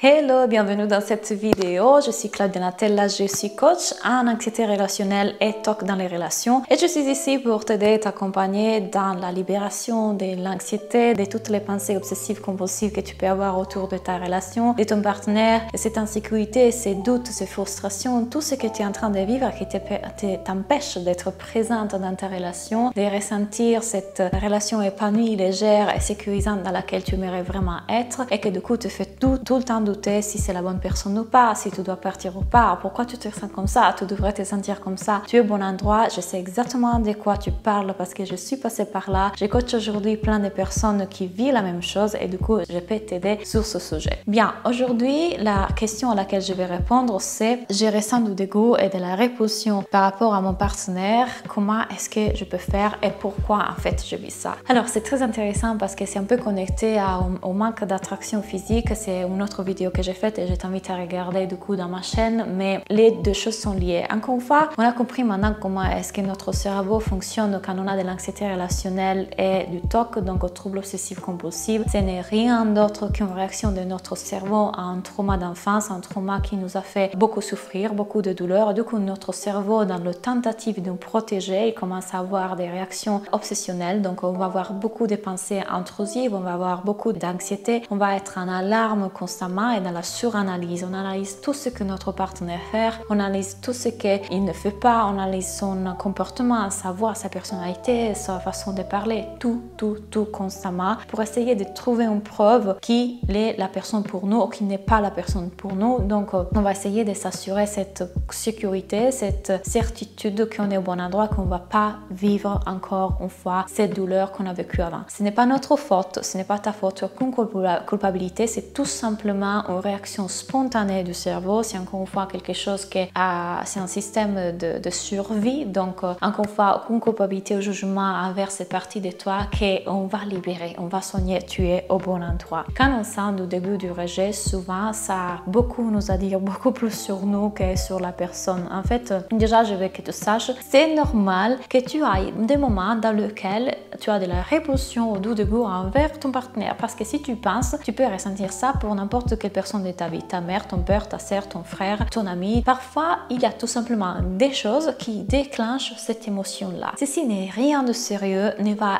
Hello, bienvenue dans cette vidéo. Je suis Claudia Natella, je suis coach en anxiété relationnelle et TOC dans les relations. Et je suis ici pour t'aider, t'accompagner dans la libération de l'anxiété, de toutes les pensées obsessives compulsives que tu peux avoir autour de ta relation, de ton partenaire, de cette insécurité, ces doutes, ces frustrations, tout ce que tu es en train de vivre qui t'empêche d'être présente dans ta relation, de ressentir cette relation épanouie, légère et sécurisante dans laquelle tu aimerais vraiment être et que du coup te fait tout le temps douter si c'est la bonne personne ou pas, si tu dois partir ou pas, pourquoi tu te sens comme ça, tu devrais te sentir comme ça, tu es au bon endroit. Je sais exactement de quoi tu parles parce que je suis passée par là. Je coach aujourd'hui plein de personnes qui vivent la même chose et du coup je peux t'aider sur ce sujet. Bien, aujourd'hui la question à laquelle je vais répondre c'est: je ressens du dégoût et de la répulsion par rapport à mon partenaire, comment est-ce que je peux faire et pourquoi en fait je vis ça. Alors c'est très intéressant parce que c'est un peu connecté au manque d'attraction physique. C'est une autre vidéo que j'ai faite et je t'invite à regarder du coup dans ma chaîne, mais les deux choses sont liées. Encore une fois, on a compris maintenant comment est-ce que notre cerveau fonctionne quand on a de l'anxiété relationnelle et du TOC, donc au trouble obsessif compulsif. Ce n'est rien d'autre qu'une réaction de notre cerveau à un trauma d'enfance, un trauma qui nous a fait beaucoup souffrir, beaucoup de douleur. Du coup, notre cerveau, dans le tentative de nous protéger, il commence à avoir des réactions obsessionnelles. Donc, on va avoir beaucoup de pensées intrusives, on va avoir beaucoup d'anxiété, on va être en alarme constamment et dans la suranalyse. On analyse tout ce que notre partenaire fait, on analyse tout ce qu'il ne fait pas, on analyse son comportement, sa voix, sa personnalité, sa façon de parler, tout constamment pour essayer de trouver une preuve qu'il est la personne pour nous ou qu'il n'est pas la personne pour nous. Donc on va essayer de s'assurer cette sécurité, cette certitude qu'on est au bon endroit, qu'on ne va pas vivre encore une fois cette douleur qu'on a vécue avant. Ce n'est pas notre faute, ce n'est pas ta faute, aucune culpabilité, c'est tout simplement une réaction spontanée du cerveau. C'est encore une fois quelque chose qui c'est un système de survie. Donc encore une fois, aucune culpabilité ou jugement envers cette partie de toi qu'on va libérer, on va soigner, tu es au bon endroit. Quand on sent du début du rejet, souvent ça a beaucoup nous à dire, beaucoup plus sur nous que sur la personne. En fait, déjà je veux que tu saches, c'est normal que tu aies des moments dans lesquels tu as de la répulsion ou du dégoût envers ton partenaire, parce que si tu penses, tu peux ressentir ça pour n'importe quelle personne de ta vie, ta mère, ton père, ta sœur, ton frère, ton ami. Parfois, il y a tout simplement des choses qui déclenchent cette émotion-là. Ceci n'est rien de sérieux, ne va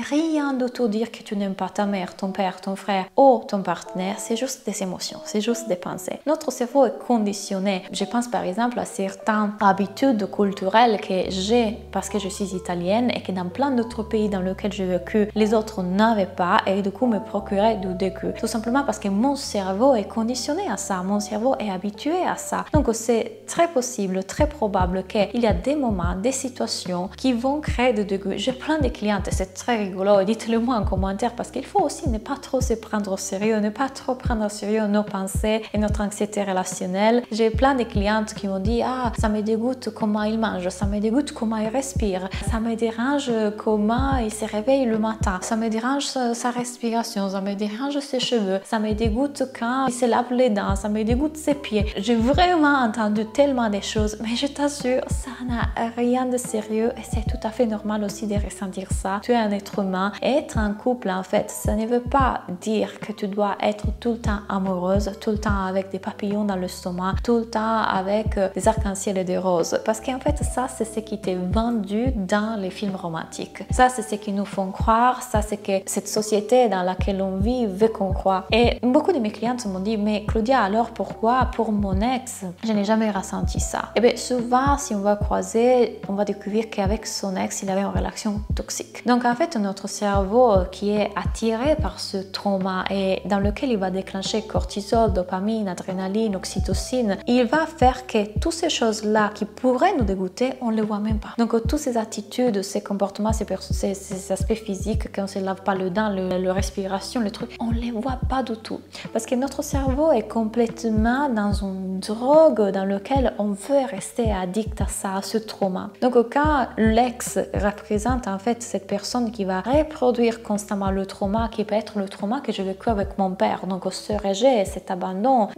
rien de tout dire que tu n'aimes pas ta mère, ton père, ton frère ou ton partenaire. C'est juste des émotions, c'est juste des pensées. Notre cerveau est conditionné. Je pense par exemple à certaines habitudes culturelles que j'ai parce que je suis italienne et que dans plein d'autres pays dans lesquels j'ai vécu, les autres n'avaient pas et du coup me procuraient du dégoût. Tout simplement parce que mon cerveau est conditionné à ça, mon cerveau est habitué à ça. Donc c'est très possible, très probable qu'il y a des moments, des situations qui vont créer du dégoût. J'ai plein de clientes et c'est très rigolo, dites-le moi en commentaire parce qu'il faut aussi ne pas trop se prendre au sérieux, ne pas trop prendre au sérieux nos pensées et notre anxiété relationnelle. J'ai plein de clientes qui m'ont dit: ah, ça me dégoûte comment il mange, ça me dégoûte comment il respire, ça me dérange comment il se réveille le matin, ça me dérange sa respiration, ça me dérange ses cheveux, ça me dégoûte quand il se lave les dents, ça me dégoûte ses pieds. J'ai vraiment entendu tellement de choses, mais je t'assure, ça n'a rien de sérieux et c'est tout à fait normal aussi de ressentir ça. Tu es un être humain et être en couple, en fait, ça ne veut pas dire que tu dois être tout le temps amoureuse, tout le temps avec des papillons dans le stomac, tout le temps avec des arcs-en-ciel et des roses. Parce qu'en fait, ça, c'est ce qui t'est vendu dans les films romantiques. Ça, c'est ce qu'ils nous font croire. Ça, c'est que cette société dans laquelle on vit veut qu'on croit. Et beaucoup de mes clientes m'ont dit: mais Claudia, alors pourquoi pour mon ex, je n'ai jamais ressenti ça? Et bien souvent, si on va croiser, on va découvrir qu'avec son ex, il avait une relation toxique. Donc en fait, notre cerveau qui est attiré par ce trauma et dans lequel il va déclencher cortisol, dopamine, adrénaline, oxytocine, il va faire que toutes ces choses-là qui pourraient nous dégoûter, on ne les voit même pas. Donc toutes ces attitudes, ces comportements, ces aspects physiques, quand on ne se lave pas le dent, la respiration, le truc, on ne les voit pas du tout. Parce que notre cerveau est complètement dans une drogue dans laquelle on veut rester addict à ça, à ce trauma. Donc quand l'ex représente en fait cette personne qui va reproduire constamment le trauma, qui peut être le trauma que j'ai vécu avec mon père, donc ce rejet, cet abandon,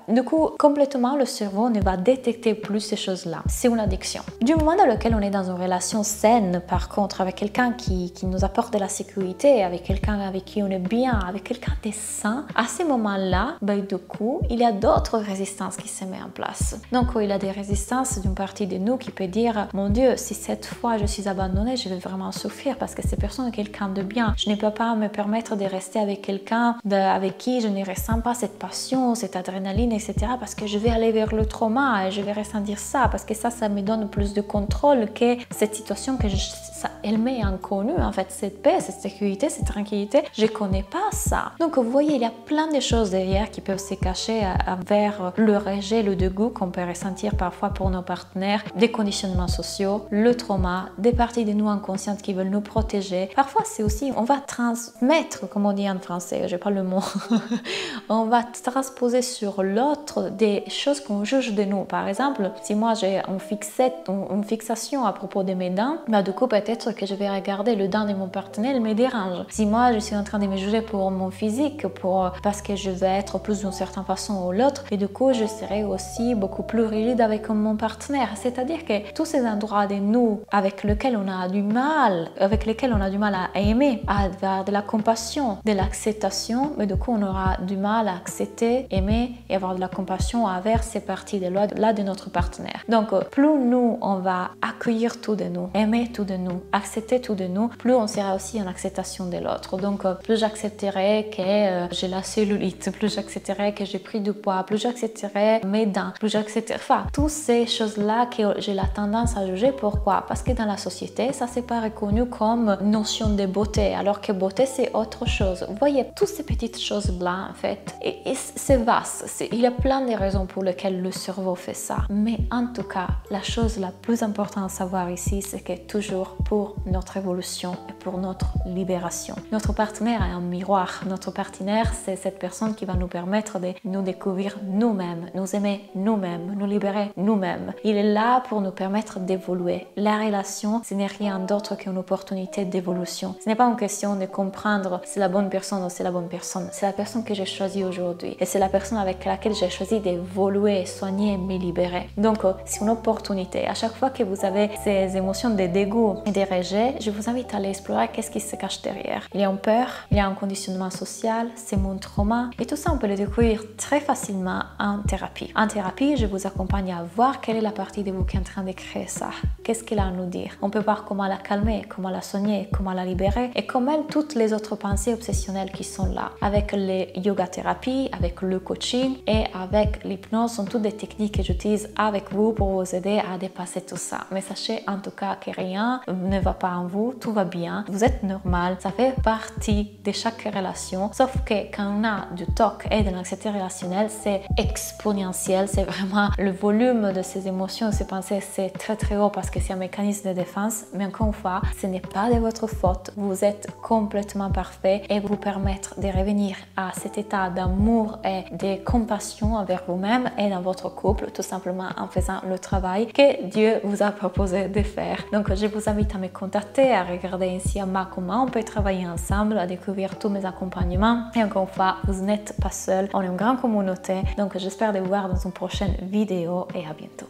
du coup complètement le cerveau ne va détecter plus ces choses-là. C'est une addiction. Du moment dans lequel on est dans une relation saine, par contre, avec quelqu'un qui nous apporte de la sécurité, avec quelqu'un avec qui on est bien, avec quelqu'un de sain, à ces moments-là, ben, du coup, il y a d'autres résistances qui se mettent en place. Donc, il y a des résistances d'une partie de nous qui peut dire, mon Dieu, si cette fois je suis abandonnée, je vais vraiment souffrir parce que cette personne est quelqu'un de bien. Je ne peux pas me permettre de rester avec quelqu'un avec qui je ne ressens pas cette passion, cette adrénaline, etc. parce que je vais aller vers le trauma et je vais ressentir ça parce que ça me donne plus de contrôle que cette situation que elle m'est inconnue. En fait, cette paix, cette sécurité, cette tranquillité, je ne connais pas ça. Donc, vous voyez, il y a plein de choses derrière qui peuvent se cacher vers le rejet, le dégoût qu'on peut ressentir parfois pour nos partenaires, des conditionnements sociaux, le trauma, des parties de nous inconscientes qui veulent nous protéger. Parfois, c'est aussi, on va transmettre, comme on dit en français, je n'ai pas le mot, on va transposer sur l'autre des choses qu'on juge de nous. Par exemple, si moi j'ai une fixation à propos de mes dents, bah, du coup, peut-être que je vais regarder le dent de mon partenaire, il me dérange. Si moi, je suis en train de me juger pour mon physique, parce que je vais être plus d'une certaine façon ou l'autre, et du coup, je serai aussi beaucoup plus rigide avec mon partenaire. C'est-à-dire que tous ces endroits de nous avec lesquels on a du mal à aimer, à avoir de la compassion, de l'acceptation, mais du coup, on aura du mal à accepter, aimer et avoir de la compassion envers ces parties là de notre partenaire. Donc, plus nous, on va accueillir tout de nous, aimer tout de nous, accepter tout de nous, plus on sera aussi en acceptation de l'autre. Donc, plus j'accepterai que j'ai la cellulite, plus j'accepterai que j'ai pris du poids, plus j'accepterai mes dents, plus j'accepterai... Enfin, toutes ces choses-là que j'ai la tendance à juger. Pourquoi? Parce que dans la société, ça c'est pas reconnu comme notion de beauté, alors que beauté c'est autre chose. Vous voyez, toutes ces petites choses-là, en fait, et c'est vaste. Il y a plein de raisons pour lesquelles le cerveau fait ça. Mais en tout cas, la chose la plus importante à savoir ici, c'est que toujours pour notre évolution et pour notre libération. Notre partenaire est un miroir. Notre partenaire, c'est cette personne qui va nous permettre de nous découvrir nous-mêmes, nous aimer nous-mêmes, nous libérer nous-mêmes. Il est là pour nous permettre d'évoluer. La relation, ce n'est rien d'autre qu'une opportunité d'évolution. Ce n'est pas une question de comprendre si c'est la bonne personne ou c'est la bonne personne. C'est la personne que j'ai choisie aujourd'hui. Et c'est la personne avec laquelle j'ai choisi d'évoluer, soigner, me libérer. Donc, c'est une opportunité. À chaque fois que vous avez ces émotions de dégoût et de rejet, je vous invite à aller explorer qu'est-ce qui se cache derrière. Il y a une peur, il y a un conditionnement social, c'est mon trauma. Et tout ça, on peut le découvrir très facilement en thérapie. En thérapie, je vous accompagne à voir quelle est la partie de vous qui est en train de créer ça. Qu'est-ce qu'elle a à nous dire? On peut voir comment la calmer, comment la soigner, comment la libérer et comment toutes les autres pensées obsessionnelles qui sont là. Avec les yoga thérapies, avec le coaching et avec l'hypnose, sont toutes des techniques que j'utilise avec vous pour vous aider à dépasser tout ça. Mais sachez en tout cas que rien ne va pas en vous, tout va bien, vous êtes normal, ça fait partie de chaque relation, sauf que quand on a du TOC et de l'anxiété relationnelle, c'est exponentiel, c'est vraiment le volume de ces émotions, de ces pensées, c'est très très haut parce que c'est un mécanisme de défense, mais encore une fois, ce n'est pas de votre faute, vous êtes complètement parfait et vous permettre de revenir à cet état d'amour et de compassion envers vous-même et dans votre couple, tout simplement en faisant le travail que Dieu vous a proposé de faire. Donc je vous invite à me contacter, à regarder ici en bas comment on peut travailler ensemble, à découvrir tous mes accompagnements. Et encore une fois, vous n'êtes pas seul, on est une grande communauté. Donc j'espère de vous voir dans une prochaine vidéo et à bientôt.